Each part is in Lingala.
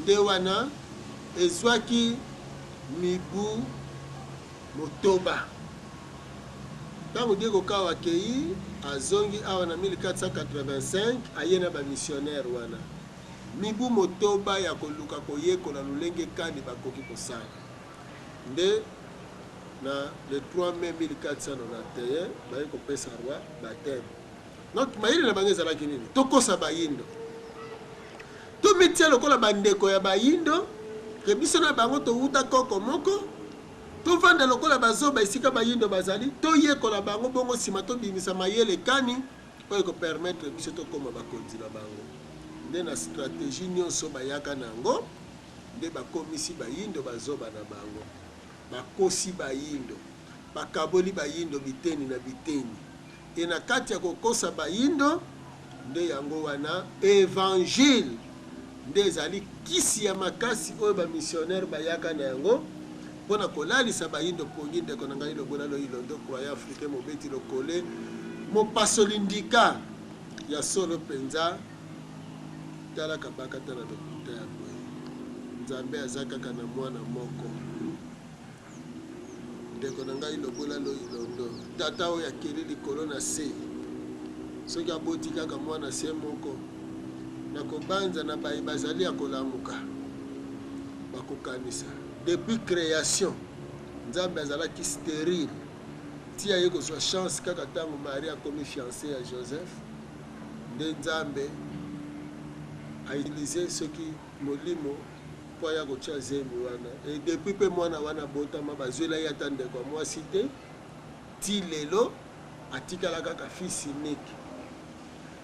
Ndewana ezwaki mibu motoba. Tango Diego Kawa kei azongi awa na 1485 ayena ba missionnaire wana. Mibu motoba ya koluka koyekola lulenge kani bakoki kosala. Nde na le 3 mai 1491 baye kopesa roi baptême. Donc mayele na bango ezalaki nini? Tokosa bayindo. To mitia lokola bandeko ya bayindo, ke biso na bango to uta koko moko, to vanda lokola bazoba esika bayindo bazali, to yekola bango bongo sima to bimisa mayele kani, oyo ko permettre biso to koma bakonzi na bango. Nde na stratégie nyonso bayaka nango, nde bakomisi bayindo bazoba na bango. Bakosi bayindo, bakaboli bayindo biteni na biteni. E na kati ya kokosa bayindo, nde yango wana évangile. Nde ezali kisi ya makasi oyo ba missionnaire bayaka na yango pona kolalisa bayindo pongi ndeko na ngai lobola lo ilondo croyant africain mobeti lokole mopasoli ndika ya solo penza tala kabaka tala lokuta ya boye. Nzambe aza kaka na mwana moko. Ndeko na ngai lobola lo ilondo tata oyo akeli likolo na se soki aboti kaka mwana se moko na kobanza na bayi bazali ya kolamuka bakokanisa depuis création Nzambe azalaki stérile tia ye kozwa chance kaka tango Marie akomi fiancé ya Joseph nde Nzambe autilize soki molimo po ya kotia zemi wana et depuis pe mwana wana botama bazwela ye ata ndeko mwasi te ti lelo atikala kaka fils unique.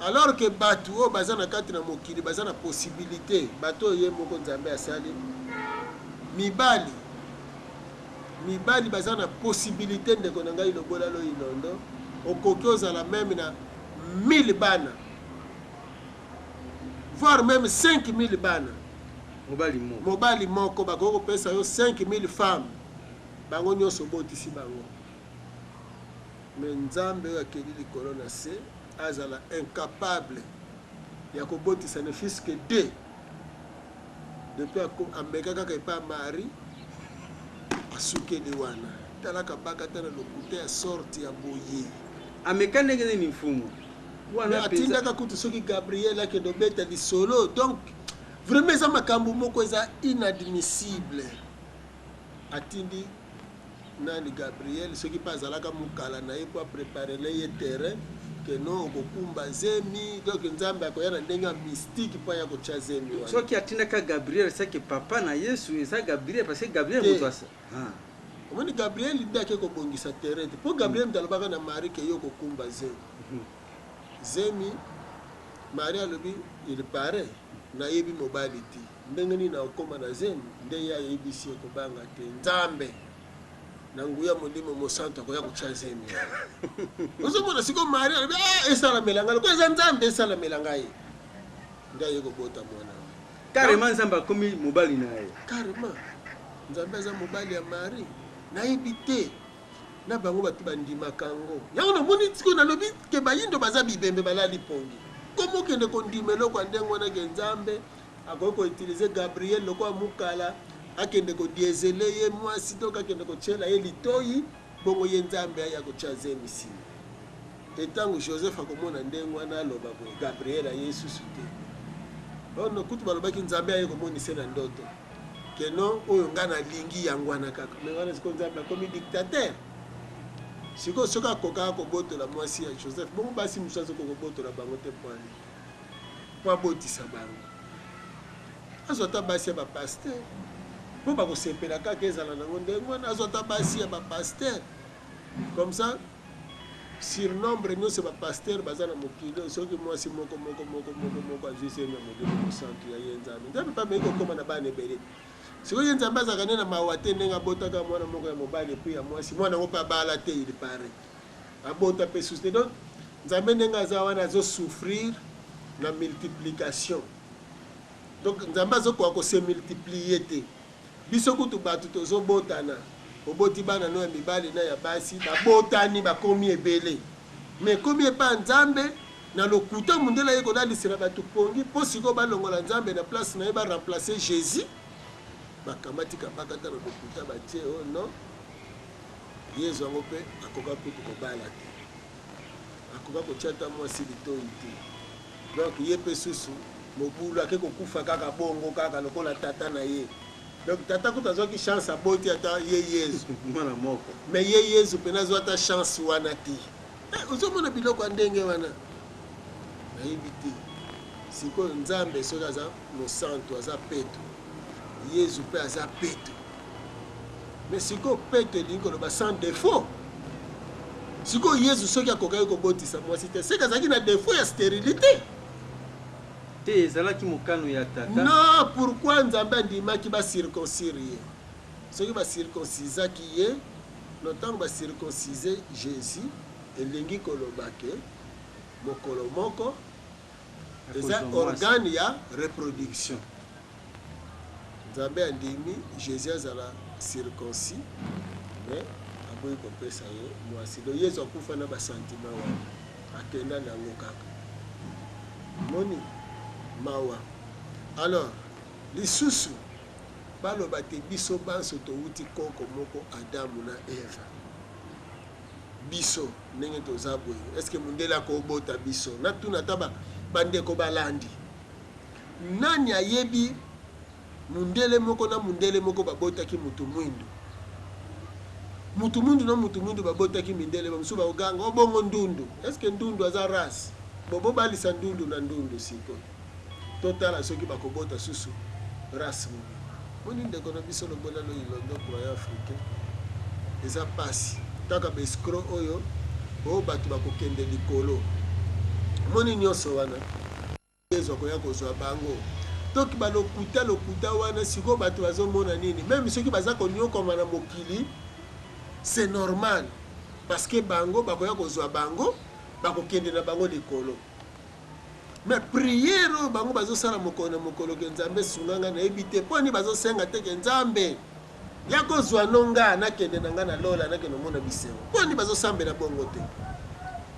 Alors que batu o bazana kati na mokili bazana possibilité bato ye moko Nzambe asali mibali bazana possibilité ndeko na ngai lobola lo ilondo okoki ozala même na 1000 bana voire même 5000 bana mobali moko bakoki kopesa yo 5000 femmes bango nyonso botisi bango. Mais Nzambe oyo akeli likolo na se azala incapable ya kobotisa ne fils que 2 depuis ameka kaka epa Marie asukeli wana talaka baka tana lokuta ya sorti ya boye ameka ndenge nini mfumu wana atindaka kutu soki Gabriel akendo beta lisolo. Donc vraiment eza makambo moko eza inadmissible. Atindi nani Gabriel soki pa azalaka mukala na ye po préparer le terrain que non okokumba zemi. Donc Nzambe akoya na ndenge mystique po ya kocha zemi wana. Soki atindaka Gabriel saki papa na Yesu eza Gabriel parce que Gabriel moto asa. Omoni Gabriel ndake ko bongisa terrain po Gabriel ndalobaka na Marie ke yo kokumba zemi. Zemi Marie alobi il paraît na yebi mobali ti ndenge ni na okoma na zemi nde ya yebisi ko banga te Nzambe na nguya molimo mosanto akoya kocha zemi. Ozomona siko Marie alobi esala melanga ko eza Nzambe esala melanga ye ndaye ko bota mwana carrément Nzambe akomi mobali na ye carrément Nzambe eza mobali ya Marie na yebite na bango batu bandima kango yango na moni tiko na lobi ke bayindo baza bibembe balali pongi komo kende kondimelo kwa ndengo na Nzambe akoki ko utiliser Gabriel loko amukala akende ko diesele ye mwasi to akende ko chela ye litoyi bongo ye Nzambe ya ko chaze misi etango Joseph akomona ndengo na aloba ko Gabriel ya Yesu sute ono kutu balobaki Nzambe ya ko monisa na ndoto keno oyo ngana lingi yangwana kaka mais wana siko Nzambe akomi dictateur siko soka koka ko botola mwasi ya Joseph bongo basi musazo ko botola bango te pwani po botisa bango azota basi ya ba pasteur po ba ko sepela kaka ezala nango ndengo na azota basi ya ba pasteur comme ça surnombre nyonso ba pasteur bazana mokilo soki mwasi moko azise na modelo santu ya Nzambe Nzambe pa meko koma na bana ebele siko Nzambe azaka na mawate ndenga botaka mwana moko ya mobali puis ya mwasi mwana ngo pa bala te il paraît abota pe susté. Donc Nzambe ndenga aza wana azo souffrir na multiplication. Donc Nzambe azoko ko se multiplier te biso kutu batu tozo botana oboti bana no ya mibali na ya basi babotani bakomi ebele mais komi epa Nzambe na lokuta mundele ye kolalisela bato pongi mpo sikoyo balongola nzambe na place na ye baremplace Jésus bakamati kabaka ta na lokuta batie o non Yesu yango mpe akoka kutu kobala te akoka kotia ata mwasi litoi te donc ye mpe susu mobulu ake kokufa kaka bongo kaka lokola tata na ye donc tata kutu azwaki chance aboti ata ye Yesu mwana moko mais ye Yesu mpe nazwa ata chance wana te ozomona biloko ya ndenge wana nayebi te sikoyo nzambe soki aza mosantu aza peto Yesu mpe aza peto mais sikoyo peto elingi koloba sans défaut sikoyo Yesu soki akokaki kobotisa mwasi te seki azalaki na défaut ya stérilité te ezalaki mokano ya tata non pourquoi nzambe andimaki bacirconcire ye soki bacirconcisaki ye no ntango bacirconcise Jésus elingi koloba ke mokolo moko eza organe ya reproduction nzambe andimi Jésus azala circoncis mais aboyi kopesa ye mwasi do Yesu akufa na basentima wana akenda nango kaka moni mawa alors lisusu baloba te biso banso towuti koko moko Adamu na Eva biso ndenge toza boye eske mundele akobota biso natuna ata bandeko balandi nani ayebi mundele moko na mundele moko babotaki mutu mwindu na mutu mwindu babotaki mindele bamusu baoganga obongo ndundu eske ndundu aza race bobo balisa ndundu na ndundu siko totala soki bakobota susu race moni ndeko na biso lobola loyilondo croyant africain eza pasi kaka bescro oyo o bato bakokende likolo moni nyonso wana Yesu akoya kozwa bango toki lokuta wana siko bato bazomona nini même soki baza koniokoma na mokili c'est normal parce que bango bakoya kozwa bango bakokende na bango likolo mais prière oyo bango bazosala mokolo na mokolo ke nzambe sunganga nayebi te mpo ni bazosenga te ke nzambe ya kozwa nonga nakende na nga na lola nakende omona bisengo mpo ni bazosambela bongo te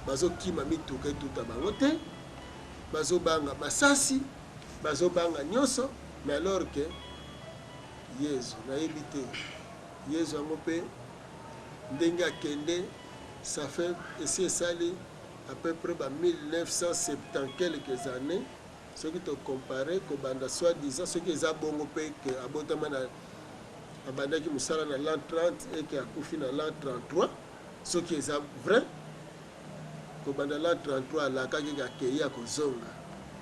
bazokima mituka etuta bango te bazobanga basasi bazobanga nyonso mais alors que Yesu nayebi te Yesu yango mpe ndenge akende ça fait esi esali à peu près 1970 quelques années ce qui te comparé kobanda soi-disant ce qui eza bongo mpe ke abotama na abandaki mosala na l'an 30 et ke akufi na l'an 33 ce qui eza vrai kobanda l'an 33 alakaki akei ya kozonga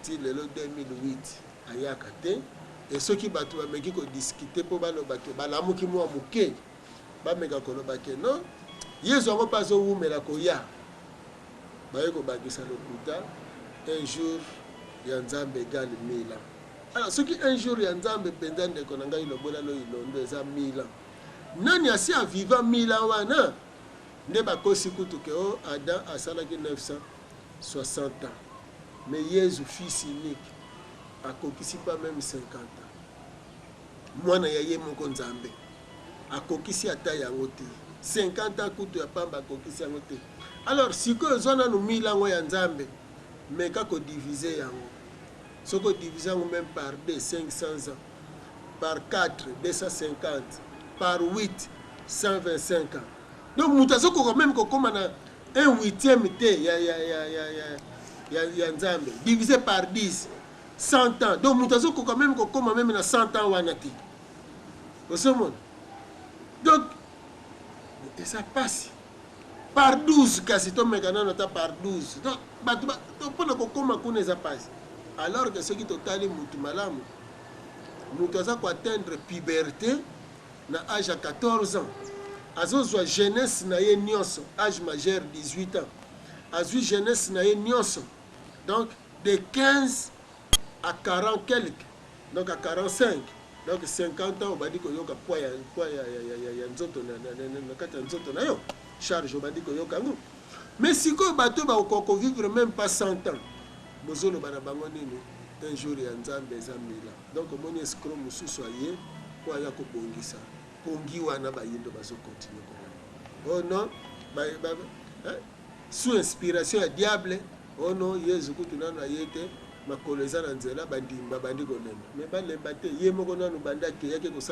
ti lelo 2008 ayaka te et soki bato bameki kodiscute mpo baloba ke balamuki mwa moke bameka koloba ke non Yesu yango mpe azowumela koya baye kobakisa lokuta un jour ya nzambe égale 1000 ans alors soki un jour ya nzambe mpenza ndeko na ngai lobola loyilondo eza 1000 ans nani asi aviva 1000 ans wana nde bakosi kutu ke o Adam asalaki 960 ans mais Yesu fils unique akokisi pas même 50 ans mwana ya ye moko nzambe akokisi ata yango te 50 ans kutu ya pamba akokisi yango te alors sikoyo ozwa nanu 1000 ans ya nzambe meka kodivise yango soko divise yango même par 2 500 ans par 4 250 par 8 125 ans donc mutu azokoka même kokoma na 1/8 te ya nzambe divisé par 10 100 ans donc mutu azokoka même kokoma même na 100 ans wana te osomona donc eza pasi par 12 kasi tomeka nano ata par 12 donc bato mpona kokoma kuna eza pasi alors que soki totali mutu malamu mutu aza koatteindre puberté na âge ya 14 ans azozwa jeunesse na ye nyonso âge majeur 18 ans azwi jeunesse na ye nyonso donc de 15 à 40 quelques donc à 45 donc 50 ans obandi koyoka poids ya nzoto na kati ya nzoto na yo charge obandi koyoka yango mais sikoyo bato bakoko vivre même pas 100 ans bozoloba na bango nini un jour ya nzambe eza 1000 ans donc omoni escro mosusu aye po aya kobongisa pongi wana bayindo bazokontinue komona oh non sous inspiration ya diable ono yezu kutu nanu ayete makolo eza na nzela bandimba bandi kolemba me balemba te ye moko nanu bandi akeyaki kosala